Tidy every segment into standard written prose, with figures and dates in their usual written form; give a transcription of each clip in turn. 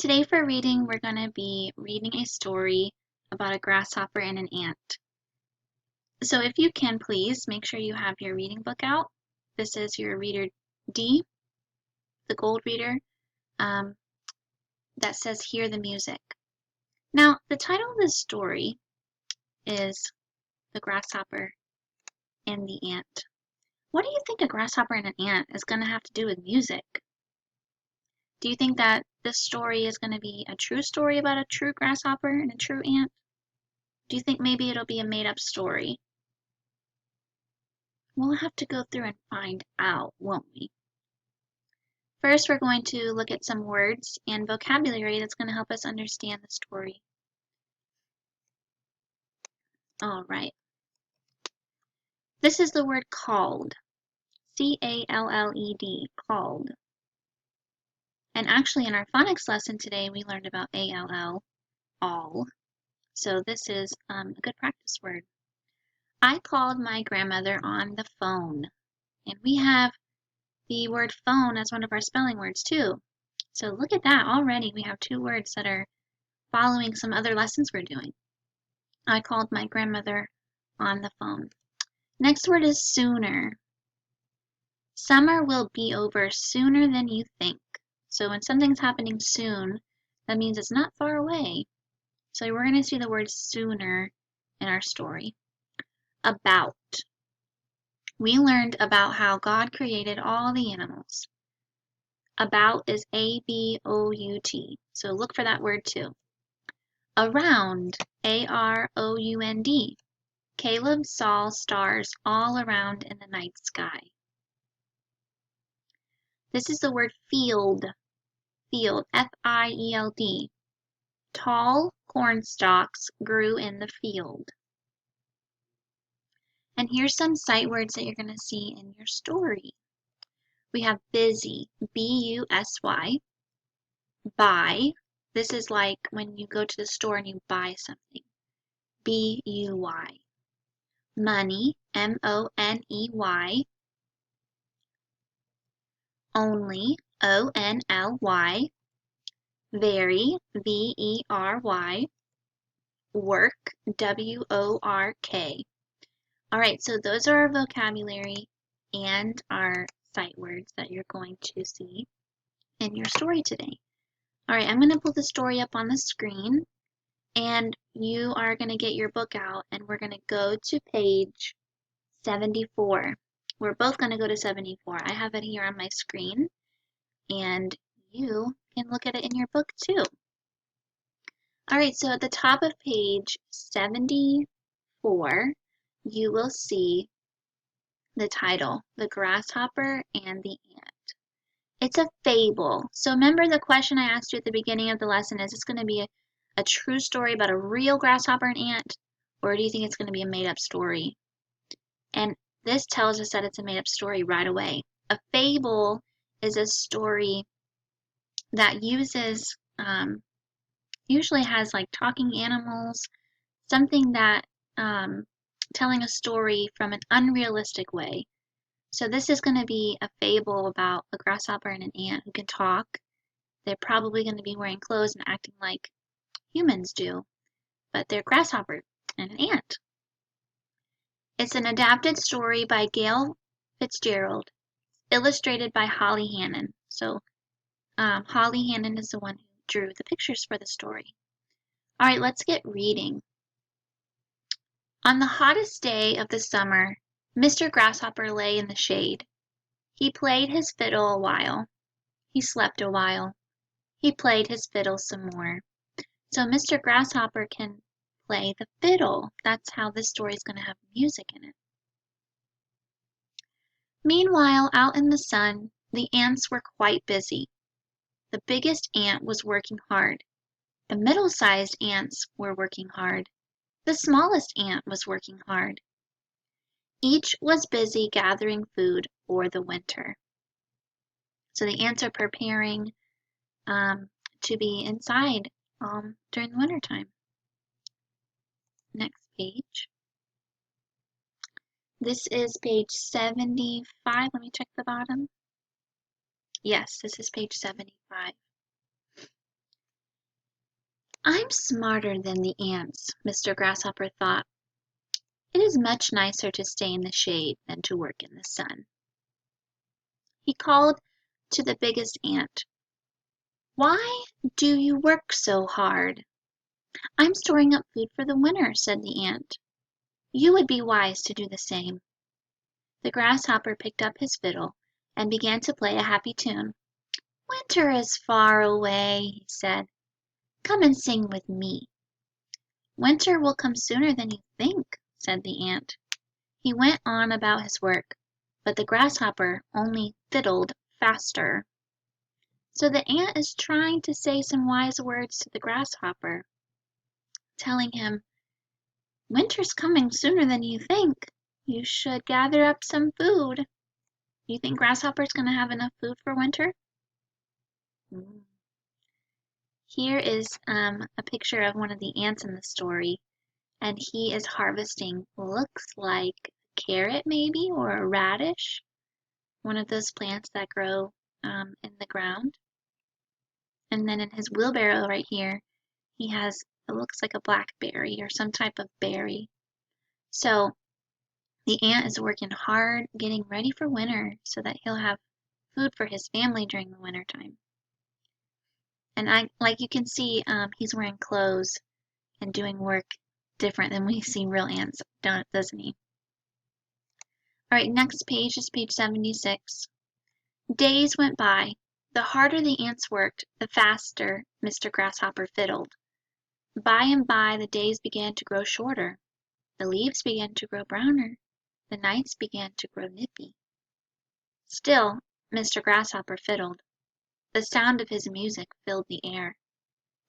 Today for reading, we're going to be reading a story about a grasshopper and an ant. So if you can, please make sure you have your reading book out. This is your Reader D, the gold reader, that says Hear the Music. Now, the title of this story is The Grasshopper and the Ant. What do you think a grasshopper and an ant is going to have to do with music? Do you think that this story is going to be a true story about a true grasshopper and a true ant? Do you think maybe it'll be a made-up story? We'll have to go through and find out, won't we? First, we're going to look at some words and vocabulary that's going to help us understand the story. All right. This is the word called. C-A-L-L-E-D, called. And actually in our phonics lesson today, we learned about A-L-L, all. So this is a good practice word. I called my grandmother on the phone. And we have the word phone as one of our spelling words too. So look at that, already we have two words that are following some other lessons we're doing. I called my grandmother on the phone. Next word is sooner. Summer will be over sooner than you think. So when something's happening soon, that means it's not far away. So we're going to see the word sooner in our story. About. We learned about how God created all the animals. About is A-B-O-U-T. So look for that word too. Around, A-R-O-U-N-D. Caleb saw stars all around in the night sky. This is the word field. Field, F-I-E-L-D. Tall corn stalks grew in the field. And here's some sight words that you're going to see in your story. We have busy, B-U-S-Y. Buy. This is like when you go to the store and you buy something. B-U-Y. Money, M-O-N-E-Y. Only, O-N-L-Y. Very, V-E-R-Y. Work, W-O-R-K. Alright, so those are our vocabulary and our sight words that you're going to see in your story today. Alright, I'm going to pull the story up on the screen, and you are going to get your book out, and we're going to go to page 74. We're both going to go to 74. I have it here on my screen, and you can look at it in your book too. Alright, so at the top of page 74, you will see the title, The Grasshopper and the Ant. It's a fable. So remember the question I asked you at the beginning of the lesson, is this going to be a true story about a real grasshopper and ant, or do you think it's going to be a made-up story? And this tells us that it's a made-up story right away. A fable is a story that uses, usually has like talking animals, something that, telling a story from an unrealistic way. So this is going to be a fable about a grasshopper and an ant who can talk. They're probably going to be wearing clothes and acting like humans do, but they're grasshopper and an ant. It's an adapted story by Gail Fitzgerald, illustrated by Holly Hannon. So Holly Hannon is the one who drew the pictures for the story. All right, let's get reading. On the hottest day of the summer, Mr. Grasshopper lay in the shade. He played his fiddle a while. He slept a while. He played his fiddle some more. So Mr. Grasshopper can play the fiddle. That's how this story is going to have music in it. Meanwhile, out in the sun, the ants were quite busy. The biggest ant was working hard. The middle-sized ants were working hard. The smallest ant was working hard. Each was busy gathering food for the winter. So the ants are preparing to be inside during the winter time. Next page. This is page 75. Let me check the bottom. Yes, this is page 75. I'm smarter than the ants, Mr. Grasshopper thought. It is much nicer to stay in the shade than to work in the sun. He called to the biggest ant. Why do you work so hard? I'm storing up food for the winter, said the ant. You would be wise to do the same. The grasshopper picked up his fiddle and began to play a happy tune. Winter is far away, he said. Come and sing with me. Winter will come sooner than you think, said the ant. He went on about his work, but the grasshopper only fiddled faster. So the ant is trying to say some wise words to the grasshopper, telling him, Winter's coming sooner than you think. You should gather up some food. You think Grasshopper's going to have enough food for winter? Here is a picture of one of the ants in the story, and he is harvesting, looks like a carrot maybe, or a radish, one of those plants that grow in the ground. And then in his wheelbarrow right here, he has, it looks like a blackberry or some type of berry. So the ant is working hard, getting ready for winter so that he'll have food for his family during the winter time. And like you can see, he's wearing clothes and doing work different than we see real ants, doesn't he? All right, next page is page 76. Days went by. The harder the ants worked, the faster Mr. Grasshopper fiddled. By and by, the days began to grow shorter. The leaves began to grow browner. The nights began to grow nippy. Still, Mr. Grasshopper fiddled. The sound of his music filled the air.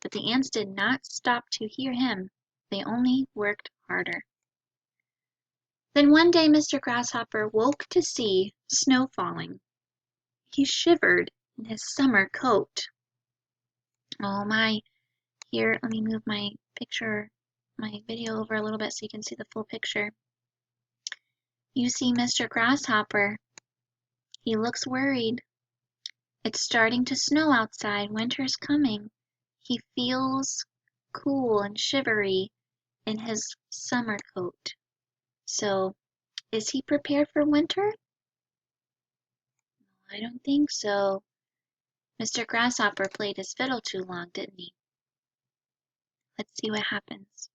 But the ants did not stop to hear him. They only worked harder. Then one day Mr. Grasshopper woke to see snow falling. He shivered in his summer coat. Oh my, here, let me move my video over a little bit so you can see the full picture. You see Mr. Grasshopper. He looks worried. It's starting to snow outside. Winter's coming. He feels cool and shivery in his summer coat. So, is he prepared for winter? I don't think so. Mr. Grasshopper played his fiddle too long, didn't he? Let's see what happens.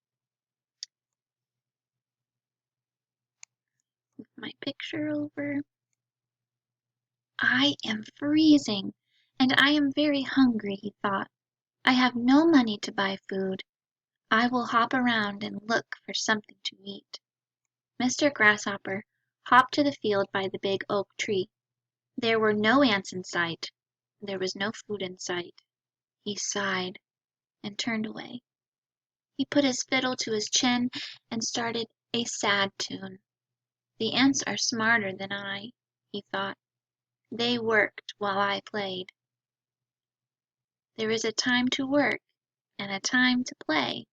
Move my picture over. I am freezing, and I am very hungry, he thought. I have no money to buy food. I will hop around and look for something to eat. Mr. Grasshopper hopped to the field by the big oak tree. There were no ants in sight. There was no food in sight. He sighed and turned away. He put his fiddle to his chin and started a sad tune. The ants are smarter than I, he thought. They worked while I played. There is a time to work and a time to play.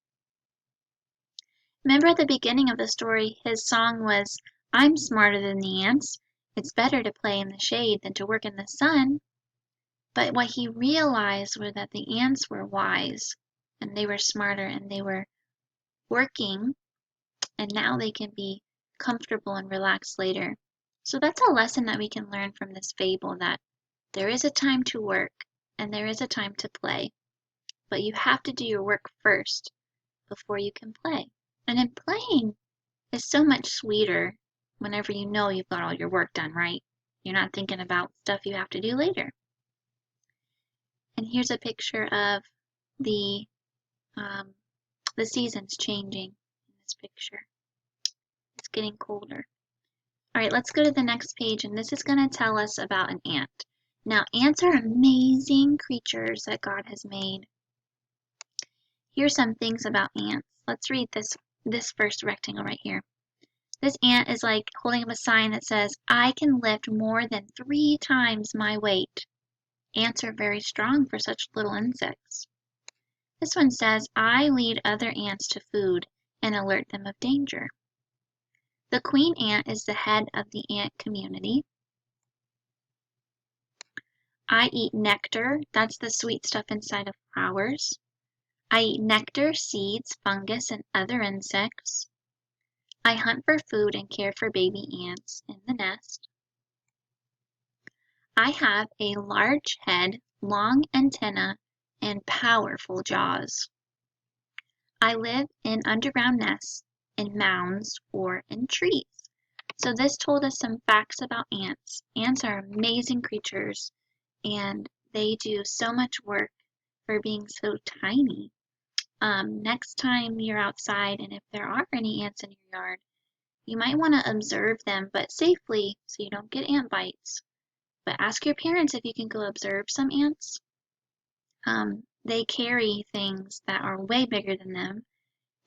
Remember at the beginning of the story, his song was, I'm smarter than the ants. It's better to play in the shade than to work in the sun. But what he realized was that the ants were wise and they were smarter and they were working, and now they can be comfortable and relaxed later. So that's a lesson that we can learn from this fable, that there is a time to work and there is a time to play. But you have to do your work first before you can play. And then playing is so much sweeter whenever you know you've got all your work done, right? You're not thinking about stuff you have to do later. And here's a picture of the seasons changing in this picture. It's getting colder. All right, let's go to the next page, and this is going to tell us about an ant. Now, ants are amazing creatures that God has made. Here's some things about ants. Let's read this first rectangle right here. This ant is like holding up a sign that says, I can lift more than 3 times my weight. Ants are very strong for such little insects. This one says, I lead other ants to food and alert them of danger. The queen ant is the head of the ant community. I eat nectar, that's the sweet stuff inside of flowers. I eat nectar, seeds, fungus, and other insects. I hunt for food and care for baby ants in the nest. I have a large head, long antenna, and powerful jaws. I live in underground nests, in mounds, or in trees. So this told us some facts about ants. Ants are amazing creatures, and they do so much work for being so tiny. Next time you're outside, and if there are any ants in your yard, you might want to observe them, but safely so you don't get ant bites. But ask your parents if you can go observe some ants. They carry things that are way bigger than them,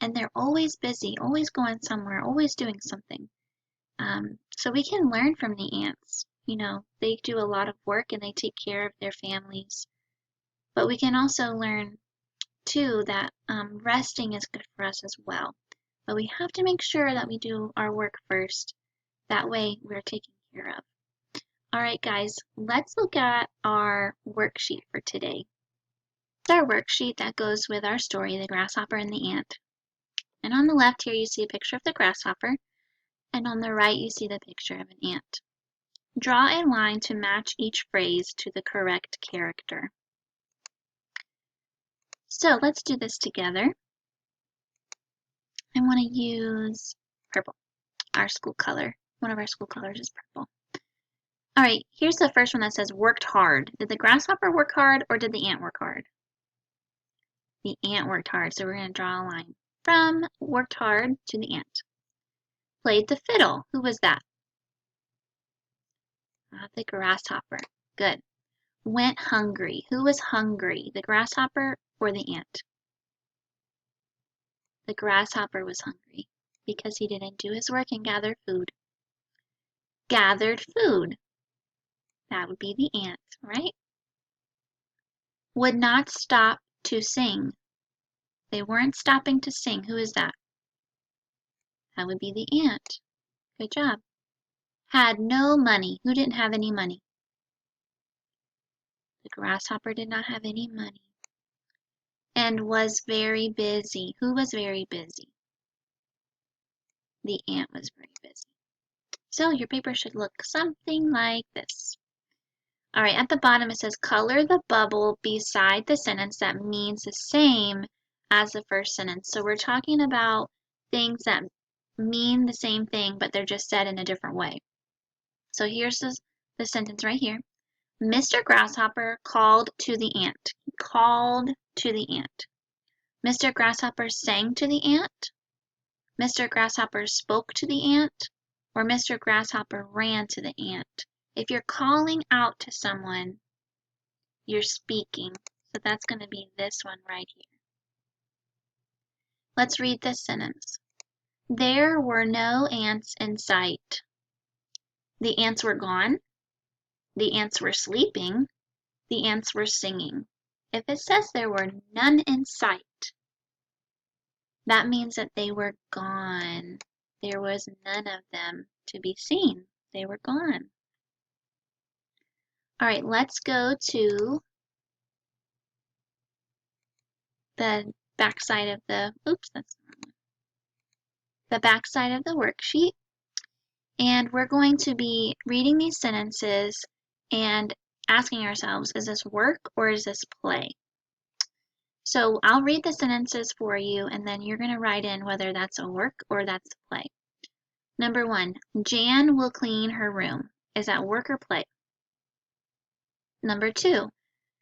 and they're always busy, always going somewhere, always doing something. So we can learn from the ants. You know, they do a lot of work and they take care of their families. But we can also learn, too, that resting is good for us as well. But we have to make sure that we do our work first. That way we're taken care of. All right, guys, let's look at our worksheet for today. It's our worksheet that goes with our story, The Grasshopper and the Ant. And on the left here, you see a picture of the grasshopper, and on the right, you see the picture of an ant. Draw a line to match each phrase to the correct character. So let's do this together. I want to use purple, our school color. One of our school colors is purple. All right, here's the first one that says worked hard. Did the grasshopper work hard or did the ant work hard? The ant worked hard, so we're going to draw a line from worked hard to the ant. Played the fiddle. Who was that? The grasshopper. Good. Went hungry. Who was hungry? The grasshopper or the ant? The grasshopper was hungry because he didn't do his work and gather food. Gathered food. That would be the ant, right? Would not stop to sing. They weren't stopping to sing. Who is that? That would be the ant. Good job. Had no money. Who didn't have any money? The grasshopper did not have any money. And was very busy. Who was very busy? The ant was very busy. So your paper should look something like this. All right, at the bottom it says color the bubble beside the sentence that means the same as the first sentence. So we're talking about things that mean the same thing, but they're just said in a different way. So here's the sentence right here. Mr. Grasshopper called to the ant. He called to the ant. Mr. Grasshopper sang to the ant. Mr. Grasshopper spoke to the ant. Or Mr. Grasshopper ran to the ant. If you're calling out to someone, you're speaking. So that's going to be this one right here. Let's read this sentence. There were no ants in sight. The ants were gone. The ants were sleeping. The ants were singing. If it says there were none in sight, that means that they were gone. There was none of them to be seen. They were gone. All right, let's go to the back side of the, the back side of the worksheet. And we're going to be reading these sentences and asking ourselves, is this work or is this play? So I'll read the sentences for you and then you're going to write in whether that's a work or that's a play. Number 1, Jan will clean her room. Is that work or play? Number 2,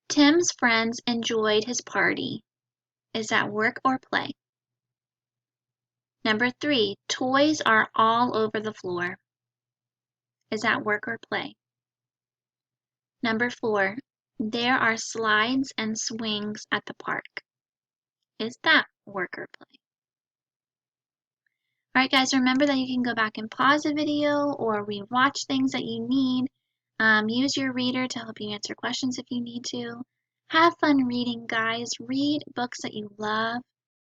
Tim's friends enjoyed his party. Is that work or play? Number 3, toys are all over the floor. Is that work or play? Number 4, there are slides and swings at the park. Is that work or play? Alright guys, remember that you can go back and pause the video or rewatch things that you need. Use your reader to help you answer questions if you need to. Have fun reading, guys. Read books that you love.